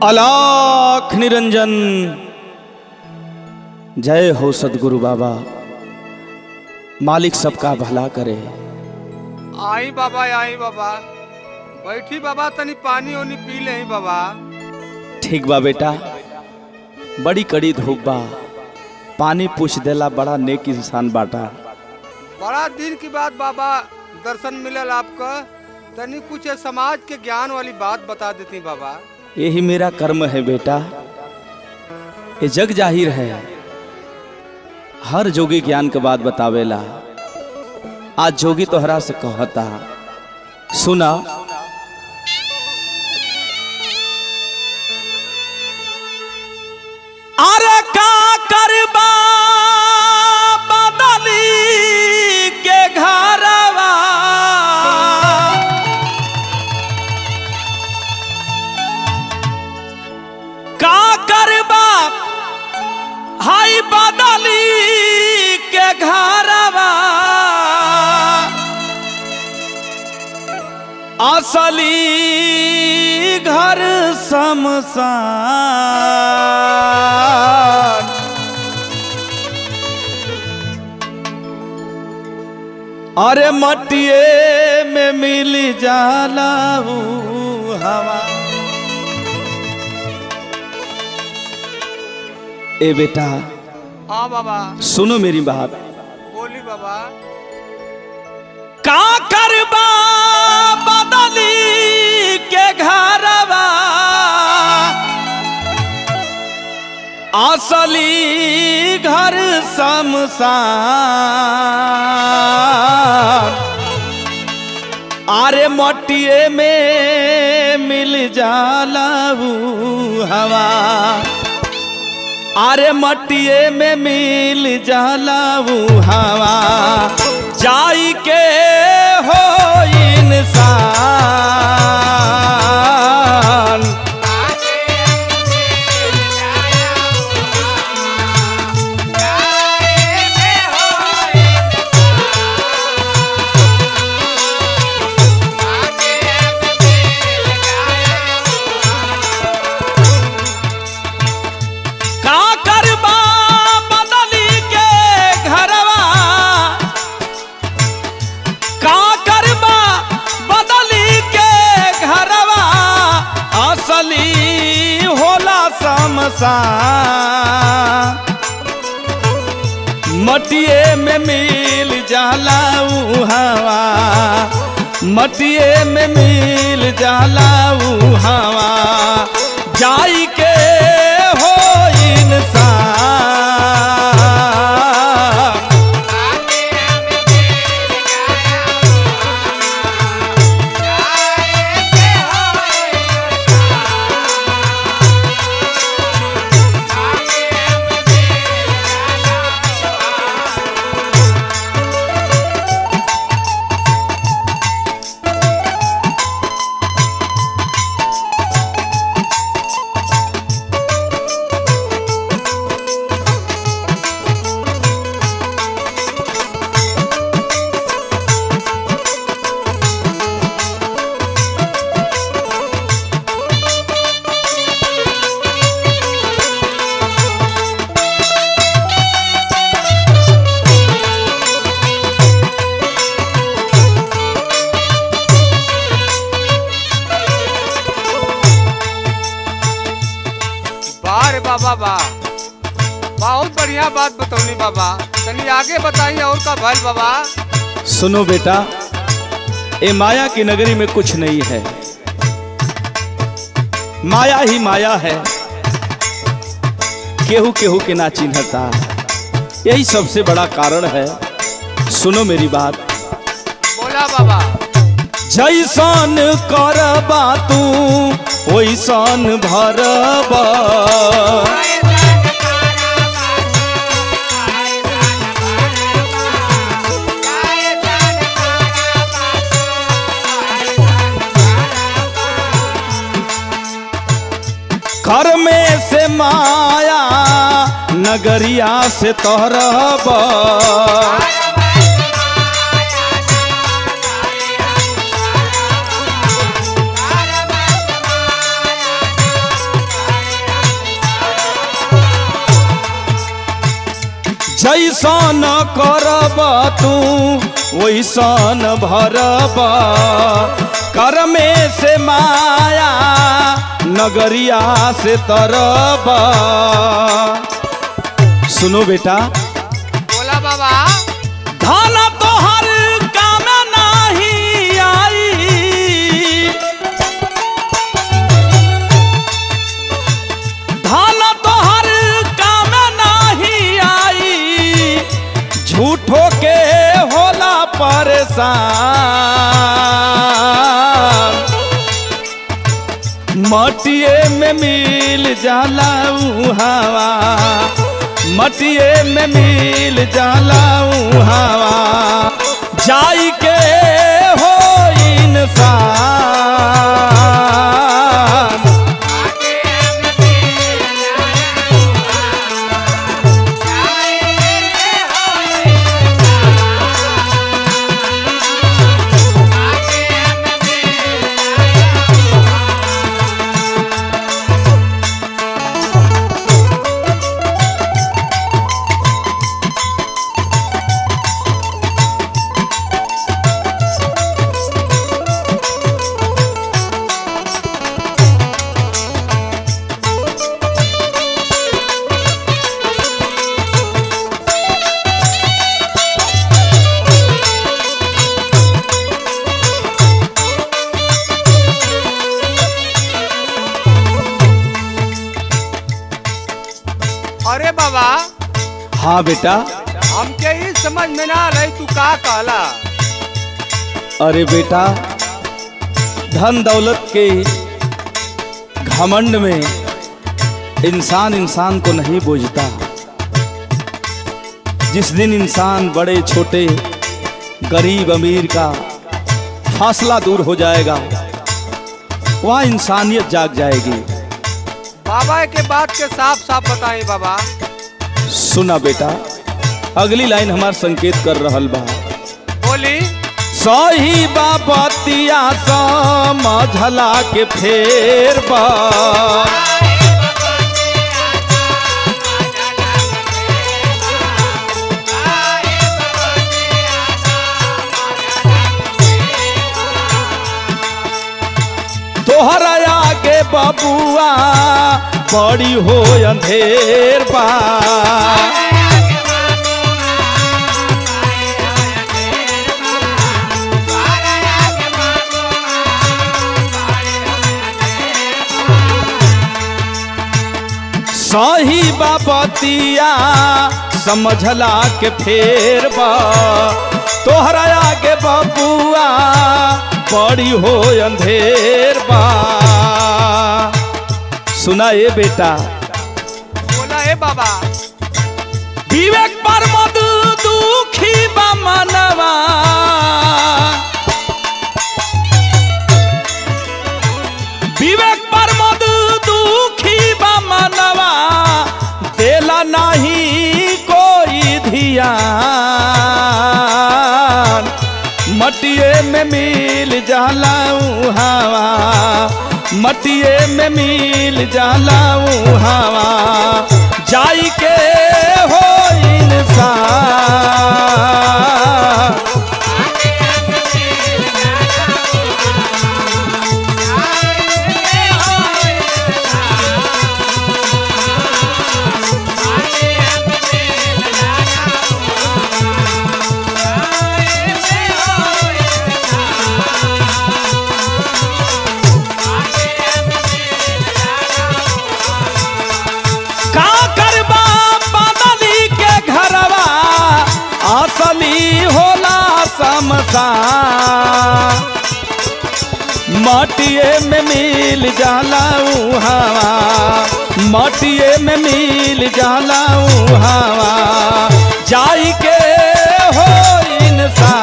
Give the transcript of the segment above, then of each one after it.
अलाख निरंजन। जय हो सदगुरु बाबा, मालिक सबका भला करे। आई बाबा बैठी बाबा, तनी पानी ओनी पी ले बाबा। ठीक बा बेटा, बड़ी कड़ी धूप बा, पानी पूछ देला बड़ा नेक इंसान बाटा। बड़ा दिन की बात बाबा दर्शन मिलल आपका, तनी कुछ समाज के ज्ञान वाली बात बता देती बाबा। यही मेरा कर्म है बेटा, ये जग जाहिर है, हर जोगी ज्ञान के बात बतावेला। आज जोगी तोहरा से कहता, सुना। अरे का करबा बदली के घरवा, का करबा हाई बदली के घरवा, असली घर शमशान। अरे मटिए में मिल जाला हवा। ए बेटा, हाँ बाबा सुनो मेरी बात। बोली बाबा। का करबा बदली के घरवा, असली घर शमशान। अरे मटिए में मिल जाला हवा, अरे मटिए में मिल जाला हवा। जाई के हो इंसान, मटिए में मिल जाला हवा, मटिए में मिल जाला हवा। जाई के हो इंसान, बाबा बहुत बढ़िया बात बतौनी बाबा, तनी आगे बताइए और का भल बाबा। सुनो बेटा, ए माया की नगरी में कुछ नहीं है, माया ही माया है, केहू केहू के ना चिन्हता, यही सबसे बड़ा कारण है। सुनो मेरी बात। बोला बाबा। जैसन करबा तू वैसन भरबा, घर में से माया नगरिया से तोहरबा। करब तू वैसन भरब, कर्मे से माया नगरिया से तरब। सुनो बेटा, बोला बाबा। धन तो हर काम नहीं आई, धन तो हर काम नहीं आई, झूठो के होला परेशान। मटिए में मिल जाला हवा, मटिए में मिल जाला हवा, जाई के हो इंसान। अरे बाबा। हाँ बेटा। हमके ही समझ में ना रही तू का कहला। अरे बेटा, धन दौलत के घमंड में इंसान इंसान को नहीं बूझता। जिस दिन इंसान बड़े छोटे गरीब अमीर का फासला दूर हो जाएगा, वहाँ इंसानियत जाग जाएगी। बाबा के बात के साफ साफ बताई बाबा। सुना बेटा, अगली लाइन हमार संकेत कर रहल बा। बोली। सही बाबतिया समझला के फेर बा, तोहरा आगे बबुआ बड़ी हो अंधेर बा। सही बाबतिया समझला के फेर बा, तोहरा आगे बबुआ बड़ी हो अंधेर बा। सुना ए बेटा। बोला ए बाबा। विवेक पर मद दुखी बा मनवा, विवेक पर मद दुखी बा मनवा, देला नहीं कोई ध्यान। मटिए में मिल जाला हवा, मटिए में मिल जाला हवा, जाई के हो इंसान। मटिए में मिल जाला हवा, मटिए में मिल जाला हवा, जाई के हो इंसान।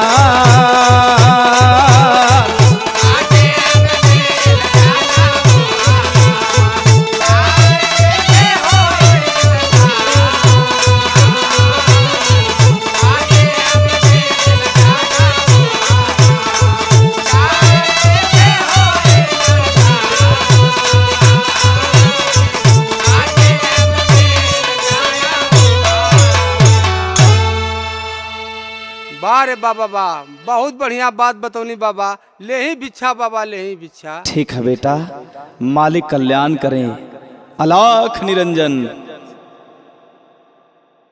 बाबा वाह, बहुत बढ़िया बात बतौनी बाबा। ले ही भिक्षा बाबा, ले ही भिक्षा। ठीक है बेटा, मालिक कल्याण करें। अलाख निरंजन।